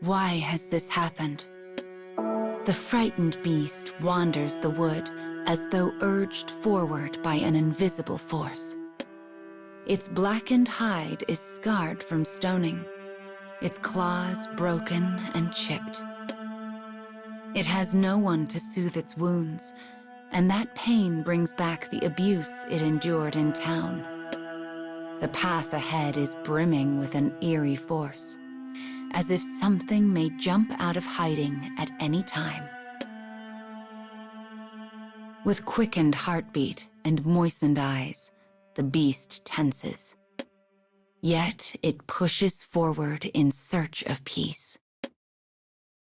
Why has this happened? The frightened beast wanders the wood as though urged forward by an invisible force. Its blackened hide is scarred from stoning, its claws broken and chipped. It has no one to soothe its wounds, and that pain brings back the abuse it endured in town. The path ahead is brimming with an eerie force, as if something may jump out of hiding at any time. With quickened heartbeat and moistened eyes, the beast tenses. Yet it pushes forward in search of peace.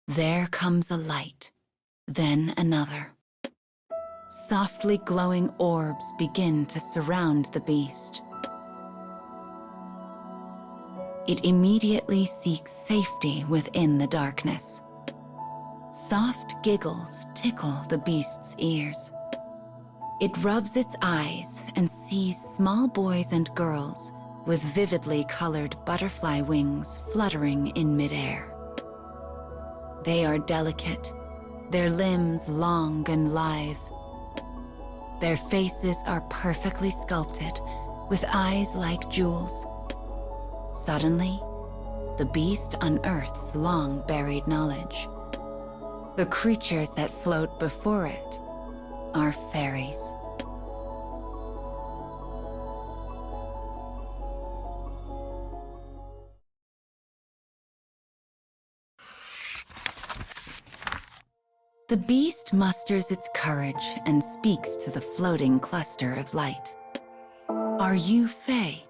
There comes a light, then another. Softly glowing orbs begin to surround the beast. It immediately seeks safety within the darkness. Soft giggles tickle the beast's ears. It rubs its eyes and sees small boys and girls with vividly colored butterfly wings fluttering in midair. They are delicate, their limbs long and lithe. Their faces are perfectly sculpted, with eyes like jewels. Suddenly, the beast unearths long-buried knowledge. The creatures that float before it are fairies. The beast musters its courage and speaks to the floating cluster of light. Are you Fae?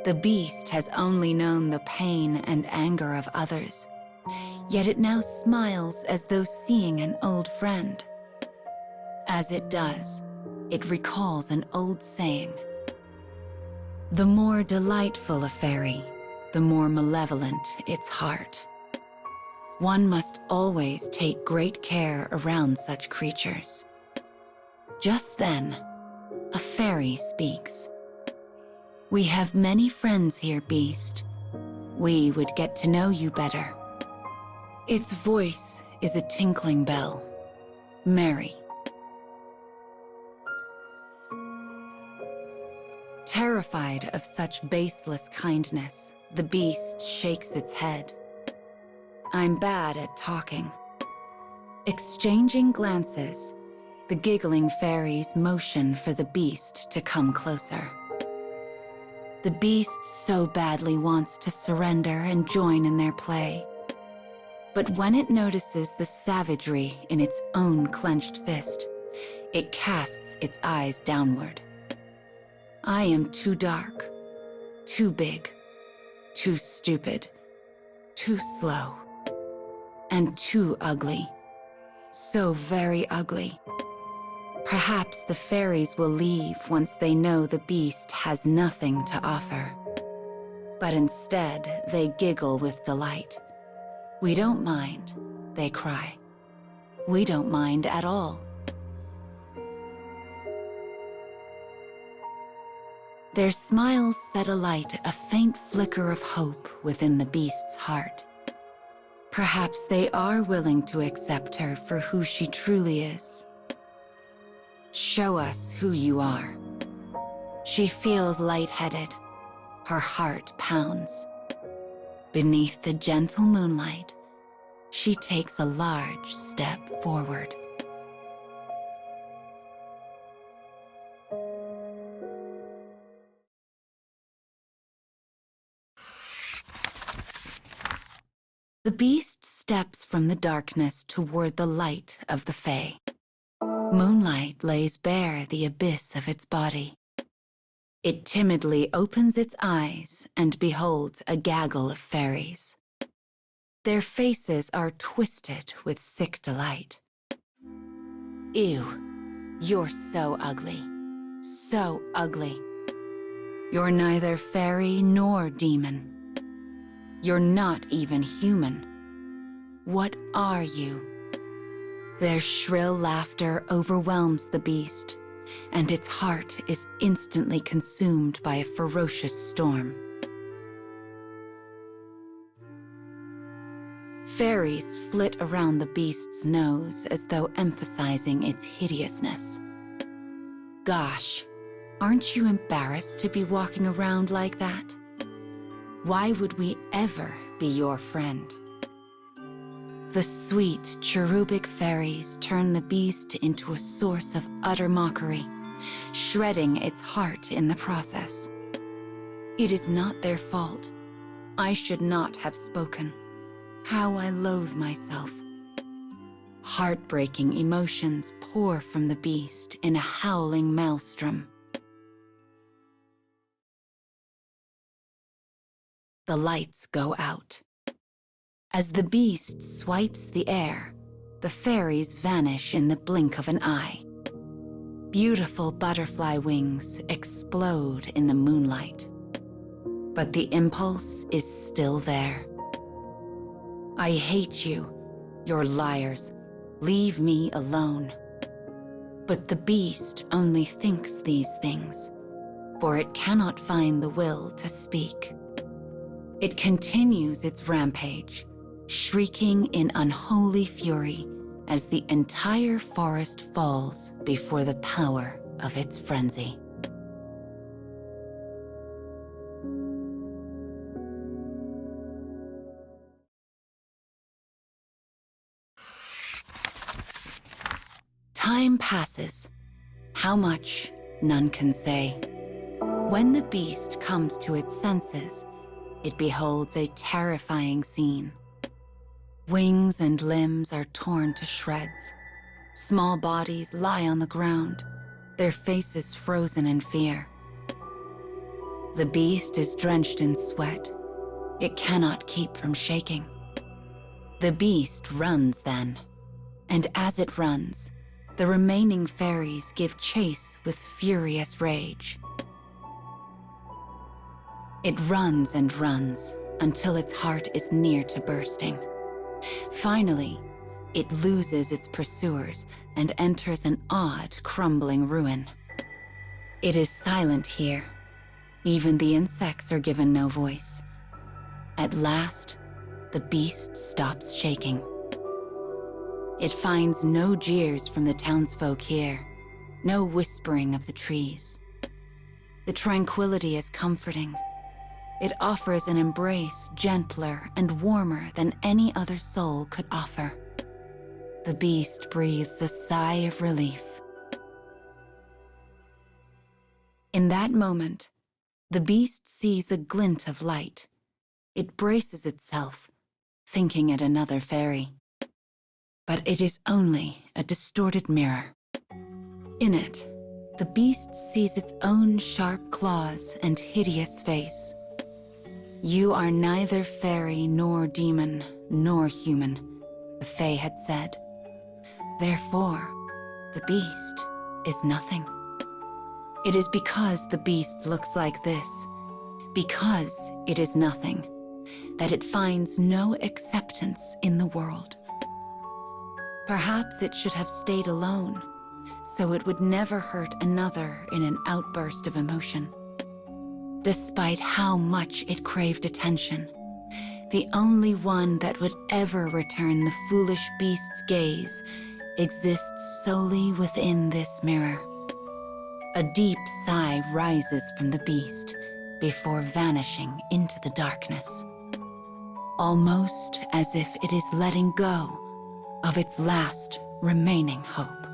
The beast has only known the pain and anger of others, yet it now smiles as though seeing an old friend. As it does, it recalls an old saying. The more delightful a fairy, the more malevolent its heart. One must always take great care around such creatures. Just then, a fairy speaks. We have many friends here, beast. We would get to know you better. Its voice is a tinkling bell. Merry. Terrified of such baseless kindness, the beast shakes its head. I'm bad at talking. Exchanging glances, the giggling fairies motion for the beast to come closer. The beast so badly wants to surrender and join in their play. But when it notices the savagery in its own clenched fist, it casts its eyes downward. I am too dark, too big, too stupid, too slow, and too ugly. So very ugly. Perhaps the fairies will leave once they know the beast has nothing to offer. But instead, they giggle with delight. We don't mind, they cry. We don't mind at all. Their smiles set alight a faint flicker of hope within the beast's heart. Perhaps they are willing to accept her for who she truly is. Show us who you are. She feels lightheaded. Her heart pounds. Beneath the gentle moonlight, she takes a large step forward. The beast steps from the darkness toward the light of the Fae. Moonlight lays bare the abyss of its body. It timidly opens its eyes and beholds a gaggle of fairies. Their faces are twisted with sick delight. Ew, you're so ugly. So ugly. You're neither fairy nor demon. You're not even human. What are you? Their shrill laughter overwhelms the beast, and its heart is instantly consumed by a ferocious storm. Fairies flit around the beast's nose as though emphasizing its hideousness. Gosh, aren't you embarrassed to be walking around like that? Why would we ever be your friend? The sweet, cherubic fairies turn the beast into a source of utter mockery, shredding its heart in the process. It is not their fault. I should not have spoken. How I loathe myself. Heartbreaking emotions pour from the beast in a howling maelstrom. The lights go out. As the beast swipes the air, the fairies vanish in the blink of an eye. Beautiful butterfly wings explode in the moonlight. But the impulse is still there. I hate you, you're liars. Leave me alone. But the beast only thinks these things, for it cannot find the will to speak. It continues its rampage, shrieking in unholy fury as the entire forest falls before the power of its frenzy. Time passes. How much, none can say. When the beast comes to its senses, it beholds a terrifying scene. Wings and limbs are torn to shreds. Small bodies lie on the ground, their faces frozen in fear. The beast is drenched in sweat. It cannot keep from shaking. The beast runs then, and as it runs, the remaining fairies give chase with furious rage. It runs and runs until its heart is near to bursting. Finally, it loses its pursuers and enters an odd, crumbling ruin. It is silent here. Even the insects are given no voice. At last, the beast stops shaking. It finds no jeers from the townsfolk here, no whispering of the trees. The tranquility is comforting. It offers an embrace gentler and warmer than any other soul could offer. The beast breathes a sigh of relief. In that moment, the beast sees a glint of light. It braces itself, thinking it another fairy. But it is only a distorted mirror. In it, the beast sees its own sharp claws and hideous face. You are neither fairy nor demon nor human, the Fae had said. Therefore, the beast is nothing. It is because the beast looks like this, because it is nothing, that it finds no acceptance in the world. Perhaps it should have stayed alone, so it would never hurt another in an outburst of emotion. Despite how much it craved attention, the only one that would ever return the foolish beast's gaze exists solely within this mirror. A deep sigh rises from the beast before vanishing into the darkness, almost as if it is letting go of its last remaining hope.